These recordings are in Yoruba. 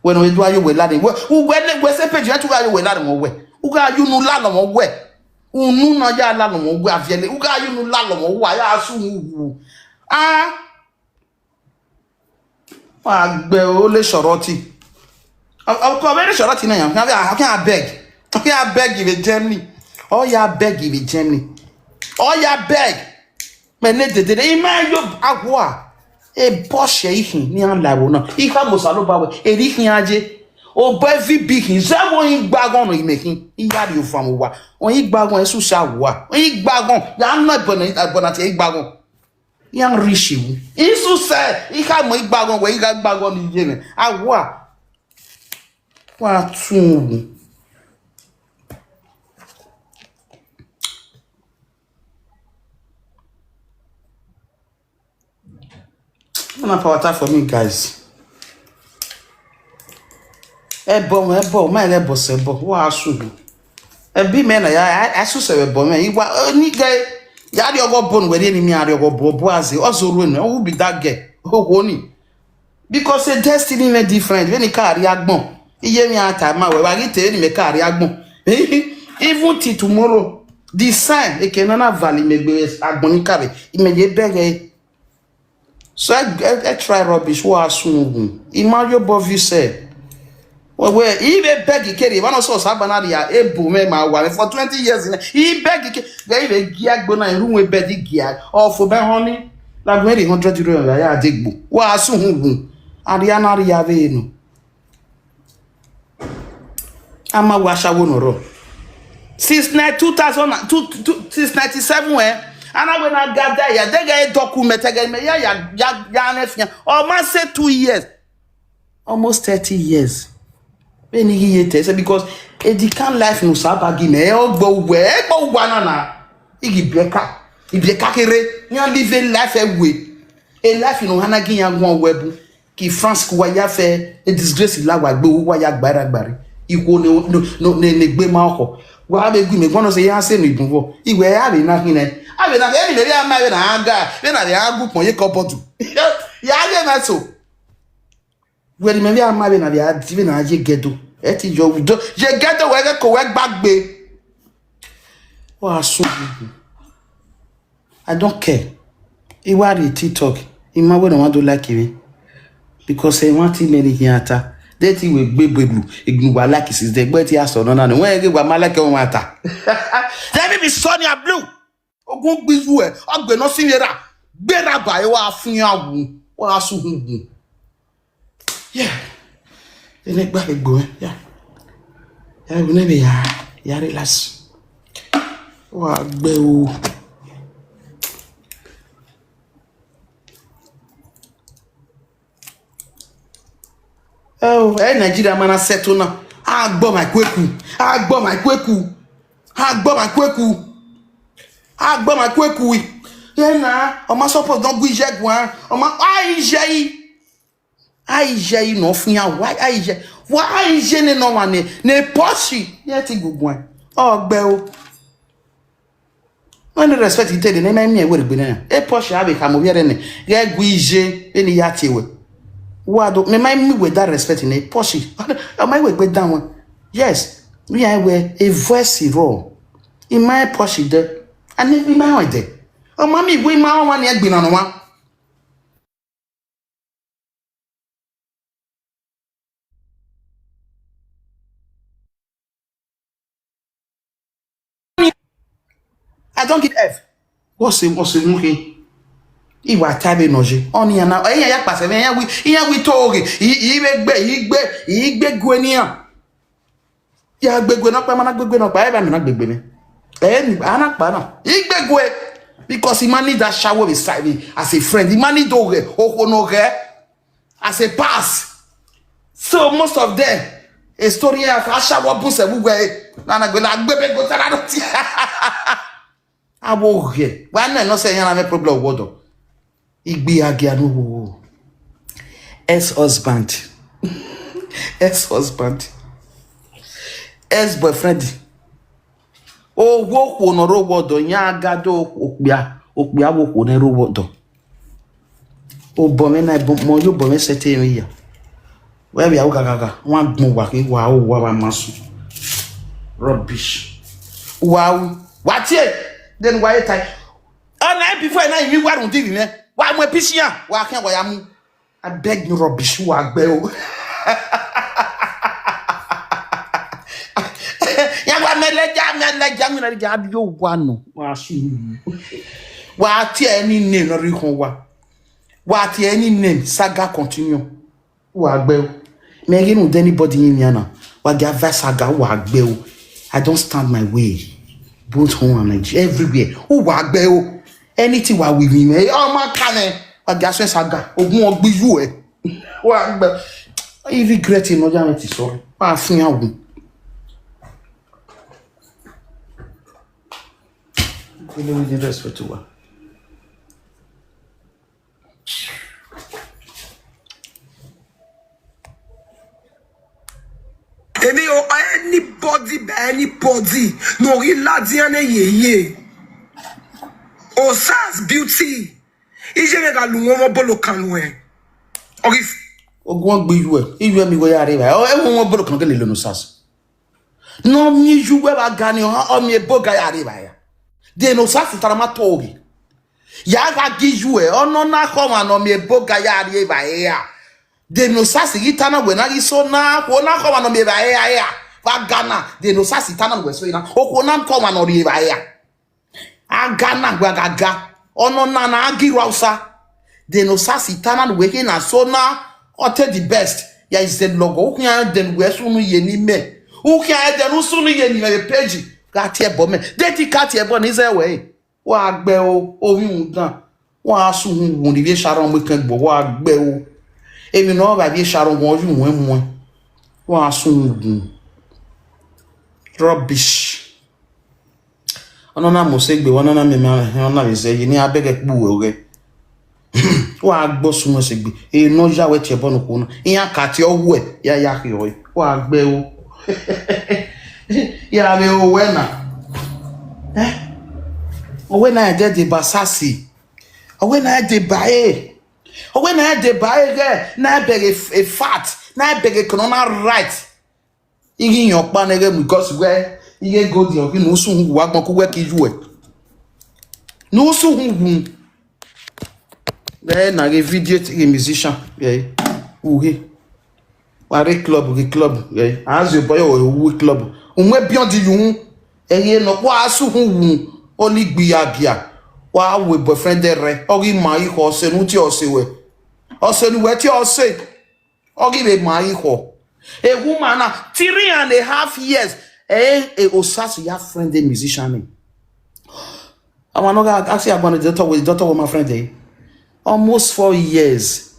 when we do ayo we la de we se page ya tu ayo we la de mo we uga ayo nu la lo mo we unu no ya la lo mo we afiele uga ayo nu la lo mo wa ya asu wu agbe o le soroti ko be soroti na yan how can I beg you in Germany oh ya beg you in Germany oh ya beg me ne de ima yo agwa e Porsche ihin ni an lawo na ifa mo salo ba we eri hin aje o bo fi big hin se mo yin gbagon no imekin iya ri o fa mo wa o yin gbagon e su sha wa o yin gbagon ya na bona ti gbagon yan rishi wu isu se ika mo gbagon we ika gbagon ni je me agwa wa tun na water for me guys ebo my ebo sebo wa asudu ebi me na ya asu se bo me igwa ni guy ya di ogo bon we ni mi ari ogo bo aze ozoro nu who be that girl ogo ni because a destiny me different when carry agbon iye mi ata ma we wa gite ni me carry agbon even till tomorrow the sign e kenana valley me gbe agbon ni carry imeje bege. So I try rubbish. What soon? Imagine above you say, well, even beg you carry one of those abanaria able me my wife for 20 years. He beg you gave gear bona in room with bed gear or for ben honey like very €100 ya digbo. What soon? Ariana Riaveno. I'm a washer wonoro. Since 1997 and I when I got there, yeah, they get document again. Yeah, almost say 2 years, almost 30 years. When he said because it can't life no sabagi me go where go banana. He breka kere. You live life away. A life you know hanagi ya one web. Ki France kwa ya fe a disgrace la wa gbe wa ya gbara. Iko no ne gbe ma oko. Wa be gbe me gbonu se ya se no ibunfo. Iwe ya be na kine. I na any maybe am na anga we na dey agu pon ye kopotu ya ge na so we maybe am na dey adi na je gedo e ti jo je gedo we ko we gbagbe wa so I don't care e wa re TikTok e ma we no want to like me because e want me ni hiata they ti we gbegbebu igun wa like is the gbe ti aso na no we ge wa ma like o mata let me be Sonia blue ogun gbizu e ogbe no sinera gbera ba e wa fun awu wa suhun yeah ene gba egbo yeah ya bi ne be ya relax wa gbe o Nigeria mana settle na agbo my kweku na o ma suppose don gbe jegun o ma aije no fun ya why aije ne no wan ne poshi ye ti gugun ogbe o when the respect you tell the name me e we gbe na e poshi abi ka mo biere ne ye gu ije eni ya ti we wa do me my me with that respect ne poshi am I we gbe down one yes we are a voice raw in my poshi there and if my way there oh mommy we ma wan e gbe na no wa I don't get F. What's looking? Iwa tabe noje. Oni ya na eyan ya pase me eyan wi toge. Igbe gwenian. Ya gbegwe no pa mana gbegwe no pa e ba mi na gbegbe me. Ni ana pa na. Igbe gwe because he man need that shower beside me as a friend. He man need doge okonoge as a pass. So most of them a story of shower buse bugwe na gbe na gbebe go tara do ti. Abo here. Why not say you have a problem with water? Igbe agianu. Ex-husband. Ex-boyfriend. Oh, walk on a robodo. Ya gado okbia walk on a robodo. Oh, bomena mo you bome sete ya. Where we are gaga. One more working. Wow, wow, masu. Rubbish. Wow. What here? Then why time? Oh, night before night you want to me. Why my pisia? Why can't I beg you rubbish work bell. What any name or recon what any name saga continue. Work bell. Megan with anybody in Yana. What the advice saga work bell. I don't stand my way. Both home and Nigeria everywhere. Who work bell? Anything while we me. Oh my cannon. What the saga. Oh, more be you. Work bell. I regret it. No, I'm sorry. I think I will. We need rest for 2 hours. Anybody, no iladiane ye. Osas beauty. Ije ga luwo bolo kanwe. Ogif. Ogun gbe you e. Iwe mi go ya re ba. O e won bolo kan ke le lo no sas. No mi ju we ba gani o mi e boga ya re ba ya. De no sas tarama togi. Ya ga gi you e o no na ko ma no mi e boga ya re ba ya. De no sas itana we na so na ko na ko ma no mi ba ya. Wa Ghana de no sas itana we so ina. O ko na ko ma no re ba ya. A Ghana gwa gaga. Ono na na agi rausa. De no sas itana we ke na so na o te the best. Ya is the logo. O kan den we so no ye ni me. O kan den so no ye ni me page. Ga tie bo me. De ti ka tie bo ni ze we. Wa gbe o ohun gan. Wa su hun won ni sharon we kan gbo wa gbe o. Emi no ba bi sharon won ju won mu. Wa su hun. Rubbish. Ono na mo se gbe won na me ma ona be se yi ni abege pu oge. Wa gbo sumo se gbe. E no ja we tie bo no ko no. Iyan ka ti owo e ya ya ki o. Wa gbe o. Ya be o we na. Owe na de de basasi. Owe na de bae. Owe na de bae ge na bege a fat. Na bege corona right. Igi yon pa nege because we ige go di oki no sun wa gbon ko we ki ju e. No sun hu. Na ge video ti musician. Yeah. Uhe. Ware club ge club. Yeah. As your boy o club. Unwe beyond di yun. Eye no kwa asu hu. Only biya wa we boyfriend re ogi mai ho se nu ti o se we ti o se ogi be mai ho a woman na 3.5 years osas ya friend the musician I want to actually I'm going to talk with my friend almost 4 years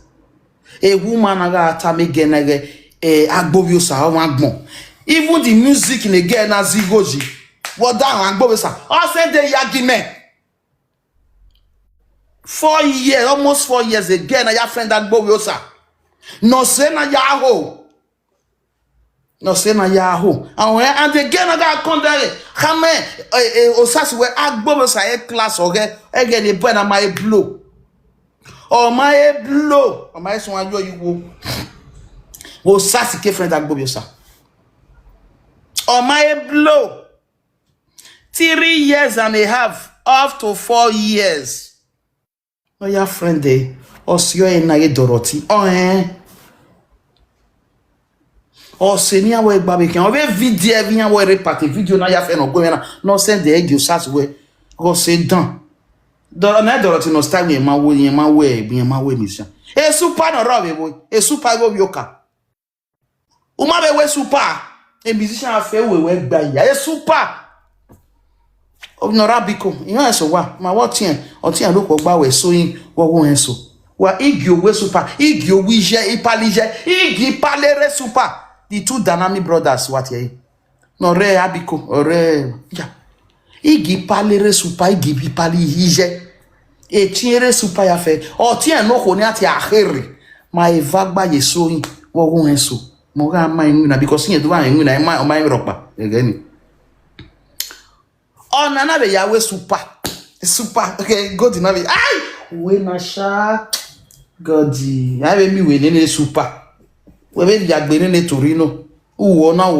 a woman aga ta me genege agbobi osa wa gbon even the music in again na zigoji. What down and sa? I said the yagime. 4 years, almost 4 years again. I have friend that Bobiosa. No say na Yahoo. No say na Yahoo. And again I got contact. Hame Osas we Agbobosa a class okay. Again the boy na my blow. Oh my blow. Oh my son you go. Osas ke friend that Bobiosa. Oh my blow. 3.5 up to 4 years. No, your friend there. Osio en na Dorothy. Oh, Sonia we babican. O be video vian we reparti video na ya fe no go na. No send the egg you sat we. Go say dan. Dorothy no style me ma we mission. E super no robe boy. E super go yoka. Uma be we super. E musician afe we gba ya. E super. Onorabiko, you know so wa ma what tin look gba we so yin wo enso wa igi owe super igi owije ipalije igi palere super the two dynamic brothers what here no re abiko ore ya igi palere super igi ipali ije e tiere super ya fe o tin no ko ni ati ahere ma evagba ye so yin wo enso mo ga ma yin na because yin do ba yin na ma o ma yin ropa again. Oh, nana be Yahweh super. Okay, God na be. Ay, we na sha. God, I be me we nene super. We be jagbere ne Torino. Wona.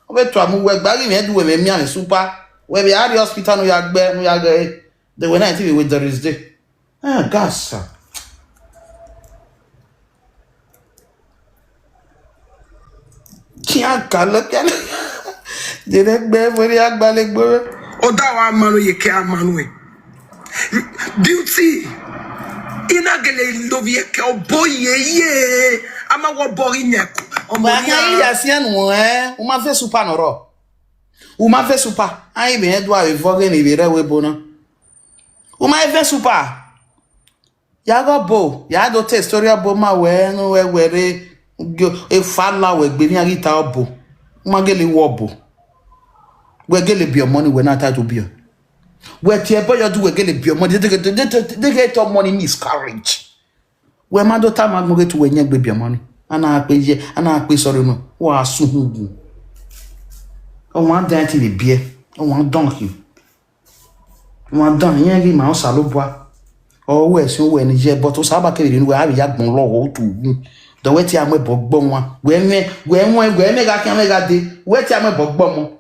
We to amu we gbari me do we me am super. We be at the hospital no yagbe. They were not even with the rest day. Ah, gas. Kia kala. Direct be for yagbale gbo. Oda wa manu ye ke amanu e. Beauty. Inagele love ye ke boy ye. Ama wo bori nyako. Ba kan ya sian wo o ma fe super no ro. O ma fe super. Ai be do a vogue ni be re we bona. O ma fe super. Ya go bo, ya do te story abo ma we no we were e fala we gbe ni agita obo. O ma gele wo bo. We gele bi money we na ta to bi. We tie boy do we gele bi money. They get money miscarriage. We ma do ta ma mo get we nya gbe bi money. Ana pe sorry no. Wa suhugu. O wan dan ti be bie. O wan donkey. Wan dan yen gi ma o saloboa. O we si o we ni je but o saba kere ni we abi yagbon lo o tu. Do we ti amwe bogbo won. We me ga kan me ga de. We ti amwe bogbo mo.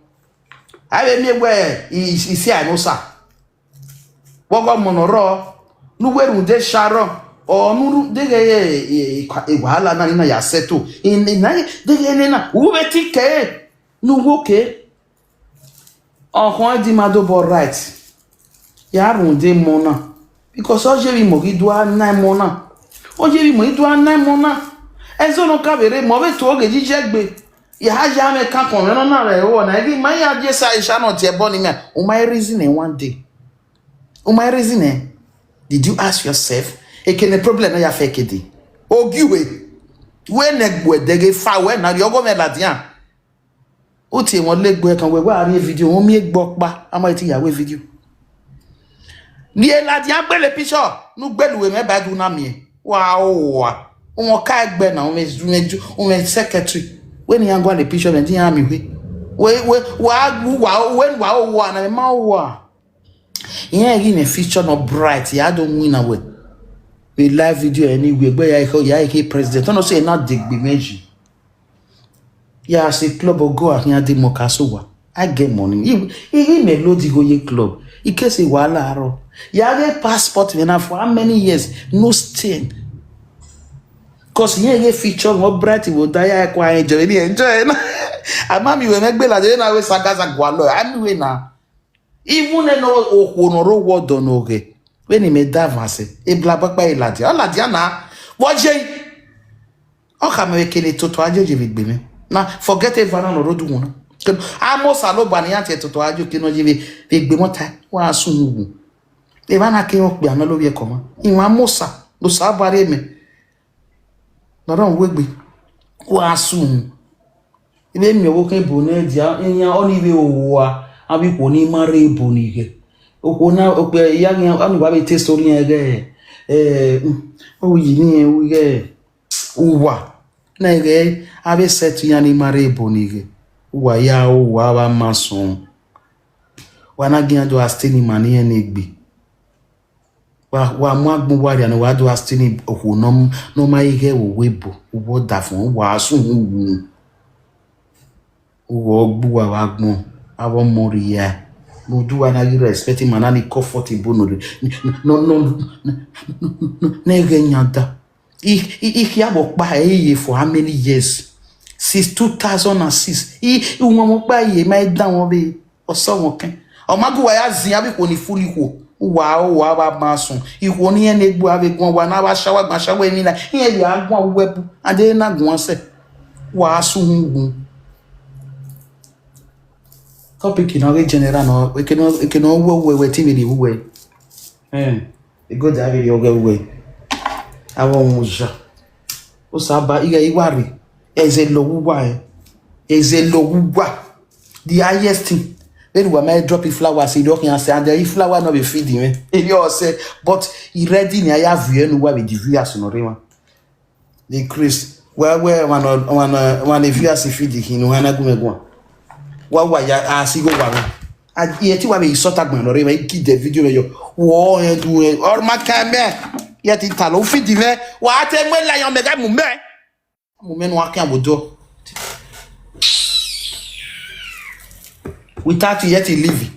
Abi me we isi ai no sa. Wo go mo no ro. Nu we run de sharo. O nuru de ge wala na ya seto. Na de ge na u be ti ke. Nu wo ke. O kon di ma do bo right. Ya run de mo na. Because ojevi mo gidwa na mo na. Ojevi mo gidwa na mo na. Ezo no ka bere mo be to ge jijegbe. Ya haja me kan kon no na re wo na gi ma ya je sa isha no tie boni me. O my reason one day. O my reason did you ask yourself e ke ne problem na ya fake di. Ogiwe. We negbo de ge fa we na yo go me ladian. O tie won legbo e kan we wa ri video won mi egbo pa ama ti yawe video. Ni eladi agbele picture nu gbeluwe me ba du na mi wow won ka egbe na won secretary when you go the picture me tin am we wa na ma wa yen gi ne feature no bright ya don win away we live video anyway gbe ya ke president no say not digbe meji ya say club go akin de mokaso wa I get money he melody go ye club in case wala aro you have a passport for how many years no stain cause here feature more bright will die kwa enjoy na amami we megbe la de na we sagaza gwalo ami we na even no okonoro wodo no ge when he made davance e blabapa iladi oladi na woje o ka me kele toto ajeje vigbe me na forget evana no rodu won amos aloba ni ati toto ajo kino jibe vigbe mota wa sunwu e bana ke o pe ana lo ye koma iwan amosa lo sabare me no don wegbe wa sun ibe mi owo kan bo na dia eyan oni be owa abi ko ni mare bo ni ke o na o pe ya yan ani wa be taste oni ege o yi ni o ge uwa na ege abi set yan ni mare bo ni ke uwa ya o wa ba masun wana gian do astini mani enegbe wa mu agbon wa na wa do astini oku no ma ige wo webo wo da fun wa sun wo gbu wa agbon awon mori ya mo do wa na respect manani comfortable no nege nyanta if ya bo pa eye for how many years since 2006 won mo pa eye mai da won be oso won kan o magu wa ya zin abi ko ni fuli ko wa ba masun iko ni ene gbo abi gon wa na ba shawa ni na yen ya gon webu ade na gon se wa sungun topic na re general no we can we ti ni we e go da bi yo we awon muja o saba iga iwari ezelowuwa the highest thing when we may drop flowers in dokin and say and the flower no be feeding me you say but he ready ni aya view no wa be the viewers no rema the Chris well one the viewers feeding him no na gumegwa wa ya asigo wa a ye ti wa be sort agban no rema ki the video yo wo do or ma kan be Yet it talo fit dive. What a when lion mega mume. Mumen walking would do. Without you yet he leave.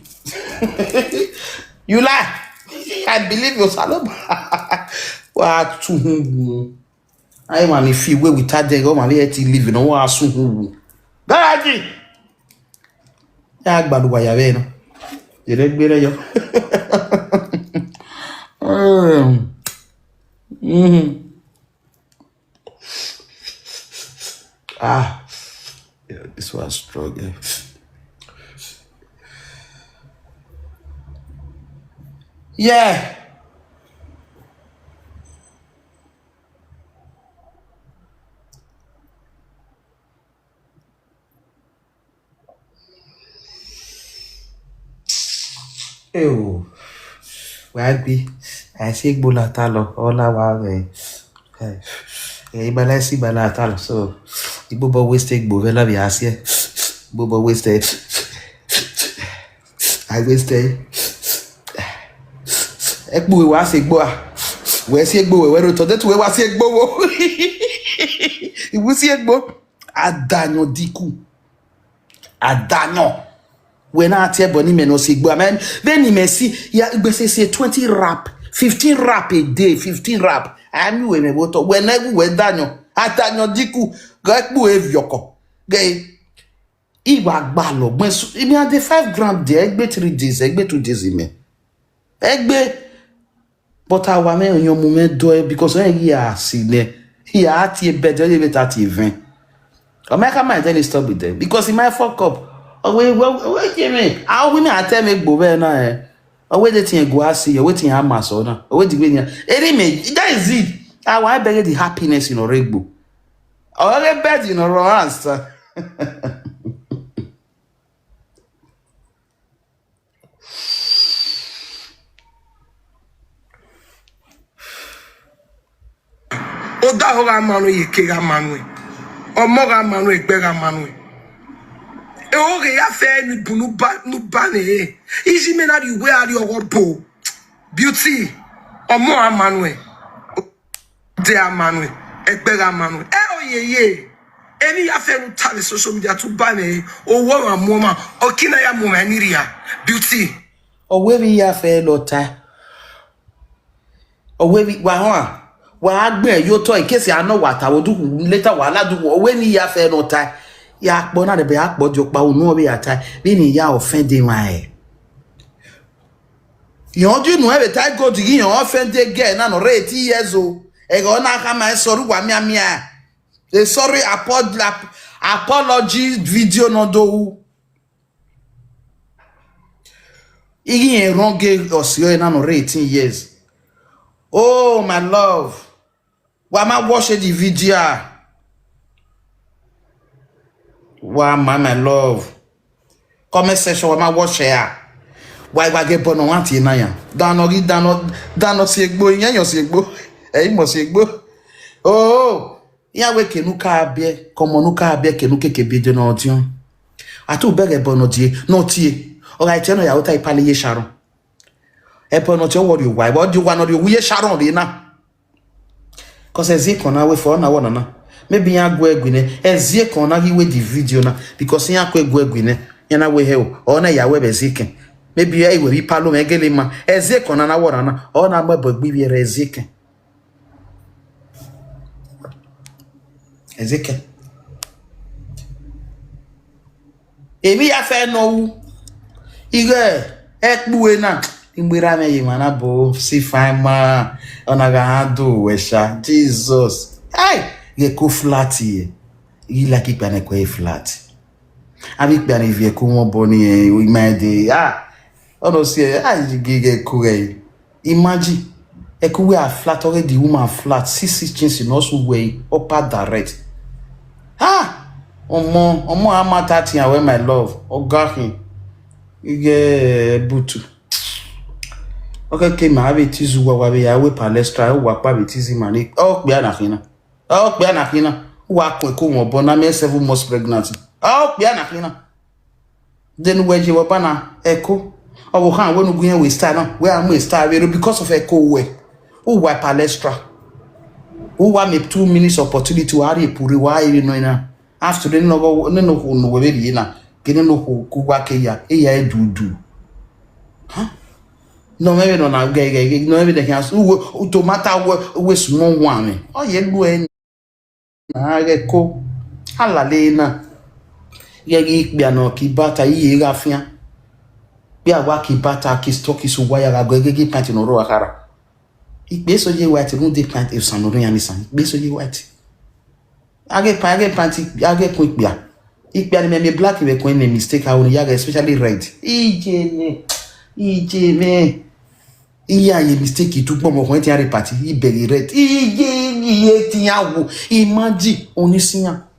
You lie. I believe you salom. What to whom? I want if you wait without the go, my yet he leave. No one soon. Garaji. Ya gbadu wa ya be no. Je le gbe le yo. Ah. Yeah, this was strong. Yeah. Ew. Why be? I say bulatalo. All our way. Ibalasi balatalo. So, Ibobo wasted Bovela Biasia. Bobo wasted. I wasted. Ekbu wa se gbo a. We se gbo we ro to de we wa se gbo wo. Ibu se gbo. Adanyo diku. Adanyo. When I tell Bonnie men no se gbo amen. Then you may see ya say 20 rap, 15 rap a day, 15 rap. I knew we me boto. Whenever we danyo. Adanyo diku. Go ekbu e vyoko. Gay. Iwa gbalo. Imi a de 5 grand there. Egbe 3 days. Egbe 2 days ime. Egbe. But I want me your moment do because when he see there, he had a better at event. America might tell you stop with them because he might fuck up. Oh, wait, me. How women are telling me, Bove, now, oh, wait, the thing go see, you're waiting a mass or not. Oh, wait, that is it. I want to the happiness in a rainbow. Or a bed in a romance. Oda hoga manu yekega manu. Omoga manu ekbega manu. E oge ya fe ni bunu ba ne. Iji mena di we ari owo beauty. Omo amanu e. De amanu ekbega manu. E oyeye. Eni ya fe nu tali social media to ba ne. Owo amoma okina ya moma niria. Beauty. Owe bi ya fe lota. Owe bi wa ho wa agbe yo to in case I know what I will do later wala do when ya fe no tie ya po na de be akpo jo pa unu be ya tie be ni ya offend my you do no every time go to you offend again na no 80 years old e go na ka ma sorry wa mi amia e sorry apology video no do igi wrong osio na no 18 years. Oh my love. Why am I watching the video? Why my love? Comment section, why am I watching ya? Why get born on one thing now? Dano segbo, yan segbo. Mo segbo. Oh, ya we kenuka abie, komo nuka abie kenuke kebede no odion. Atu bege bono die, no tie. Alright, no ya uta ipali ye sharon. Epo no tie wori why? What do you want to do? We sharon de na. Cause ezie kona we for na wona na maybe ya go egwine ezie kona gi we the video na because ya ko egu egwine ya na we he o na ya we bezike maybe ya we bi palo megele ma ezie kona na wona na o na mabo gbi bi ezike emi ya fe no wu ige ekbuwe na Imbira me yimana bo si fine ona ga hado wesha Jesus hey ye ko flat ye yi la ki pane ko flat abi pe ani vie ko won boni e imade ono si ge ko re imagine e ko we are flat already woman flat 6 inches no so way upper direct omo amata tin awe my love ogahin ige butu. Okay, ma be tizu wa be ya we palestra wa pa be tizi mani. Oh, pe anakina. Wa ko won bona me 7 months pregnant. Oh, pe anakina. Then we je wa pana echo. Oh, kan we no gun we start no. We am we start because of echo we. who wa palestra who wa me 2 minutes opportunity wa re puri wa iri no ina after no go no we be na kini no ku wa ke ya e ya edudu huh no maybe no na ge no maybe the can to matter we small one oh ye lu en na ge ko halale na ye gi gbe na ki bata yi ga fian bi awa ki bata ki stock is wire ga go ge party no ro akara igbe so je white no dey plant e sanoro yan nisan igbe so je white age party age kun igbe igbe ni me black we kun me mistake how ya especially red ije me iya ye mistake tu gbo mo kun ti are party iberi red ije ti yawo imagine onisiyan